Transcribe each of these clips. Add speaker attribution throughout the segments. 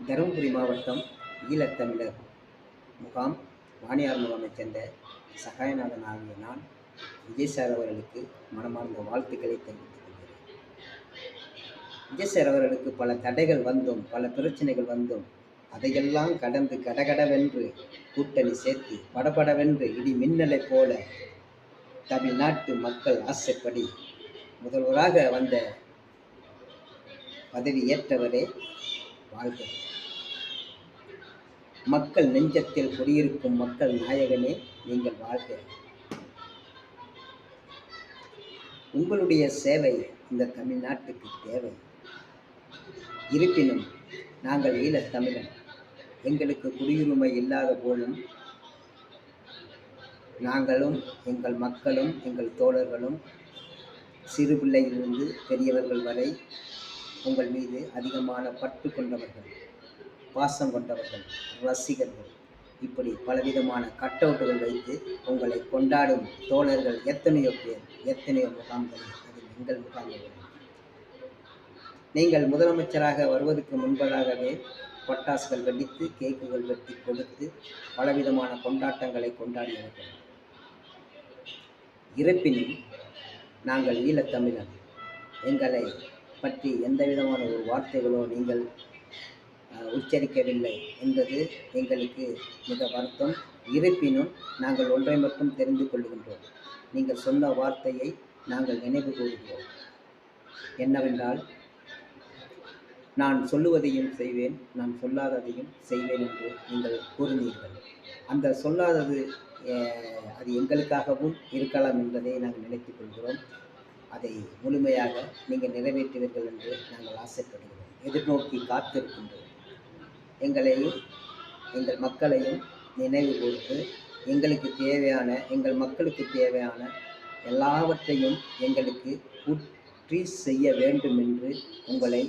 Speaker 1: தருமபுரி மாவட்டம் ஈழத்தமிழர் முகாம் வாணியார் முகாமைச் சேர்ந்த சகாயநாதன் ஆகிய நான் விஜய் சார் அவர்களுக்கு மனமார்ந்த வாழ்த்துக்களை தெரிவித்துக் கொள்கிறேன். விஜய் சார் அவர்களுக்கு பல தடைகள் வந்தும் பல பிரச்சனைகள் வந்தும் அதையெல்லாம் கடந்து கடகடவென்று கூட்டணி சேர்த்து படபடவென்று இடி மின்னலை போல தமிழ்நாட்டு மக்கள் ஆசைப்படி முதல்வராக வந்த பதவி ஏற்றவரே வாழ்க. மக்கள் நெஞ்சத்தில் குடியிருக்கும் மக்கள் நாயகனே நீங்கள் வாழ்க. உங்களுடைய சேவை இந்த தமிழ்நாட்டுக்கு தேவை. இருப்பினும் நாங்கள் ஈழத் தமிழன், எங்களுக்கு குடியுரிமை இல்லாத போதும் நாங்களும் எங்கள் மக்களும் எங்கள் தோழர்களும் சிறு பிள்ளையிலிருந்து பெரியவர்கள் வரை உங்கள் மீது அதிகமான பற்று கொண்டவர்கள், பாசம் கொண்டவர்கள், ரசிகர்கள், இப்படி பலவிதமான கட்டவுட்டுகள் வைத்து உங்களை கொண்டாடும் தோழர்கள் எத்தனையோ பேர், எத்தனையோ முகாம்கள். அதில் எங்கள் முகாம்கள். நீங்கள் முதலமைச்சராக வருவதற்கு முன்பதாகவே பட்டாசுகள் வெடித்து கேக்குகள் வெட்டி கொடுத்து பலவிதமான கொண்டாட்டங்களை கொண்டாடியவர்கள். இருப்பினும் நாங்கள் ஈழத்தமிழன், எங்களை பற்றி எந்த விதமான ஒரு வார்த்தைகளோ நீங்கள் உச்சரிக்கவில்லை என்பது எங்களுக்கு மிக வருத்தம். இருப்பினும் நாங்கள் ஒன்றை மட்டும் தெரிந்து கொள்கின்றோம். நீங்கள் சொன்ன வார்த்தையை நாங்கள் நினைவு கூறுகிறோம். என்னவென்றால், நான் சொல்லுவதையும் செய்வேன், நான் சொல்லாததையும் செய்வேன் என்று நீங்கள் கூறினீர்கள். அந்த சொல்லாதது அது எங்களுக்காகவும் இருக்கலாம் என்பதை நாங்கள் நினைத்துக் கொள்கிறோம். அதை முழுமையாக நீங்கள் நிறைவேற்றுவீர்கள் என்று நாங்கள் ஆசைப்படுகிறோம், எதிர்நோக்கி காத்திருக்கின்றோம். எங்களையும் எங்கள் மக்களையும் நினைவு கூர்ந்து எங்களுக்கு தேவையான, எங்கள் மக்களுக்கு தேவையான எல்லாவற்றையும் எங்களுக்கு ஊற்றி செய்ய வேண்டும் என்று உங்களை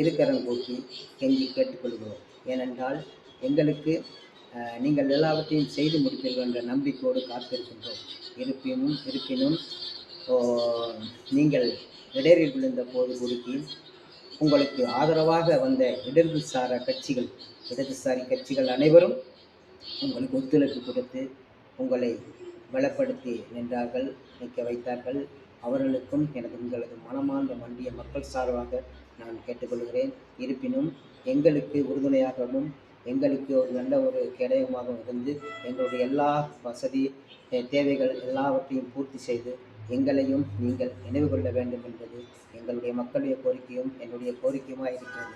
Speaker 1: இருக்கரம் கூட்டி கெஞ்சி கேட்டுக்கொள்கிறோம். ஏனென்றால் எங்களுக்கு நீங்கள் எல்லாவற்றையும் செய்து முடிப்பீர்கள் என்ற நம்பிக்கையோடு காத்திருக்கின்றோம். இருப்பினும் நீங்கள் இடரில் விழுந்த போது கொடுக்கி உங்களுக்கு ஆதரவாக வந்த இடதுசாரி கட்சிகள் அனைவரும் உங்களுக்கு ஒத்துழைப்பு கொடுத்து உங்களை பலப்படுத்தி நின்றார்கள், நிற்க வைத்தார்கள். அவர்களுக்கும் உங்களது மனமார்ந்த மண்டிய மக்கள் சார்பாக நான் கேட்டுக்கொள்கிறேன். இருப்பினும் எங்களுக்கு உறுதுணையாகவும் எங்களுக்கு ஒரு நல்ல ஒரு கேடயமாகவும் இருந்து எங்களுடைய எல்லா வசதி தேவைகள் எல்லாவற்றையும் பூர்த்தி செய்து எங்களையும் நீங்கள் நினைவு கொள்ள வேண்டும் என்பது எங்களுடைய மக்களுடைய கோரிக்கையும் என்னுடைய கோரிக்கையுமாக இருக்கிறது.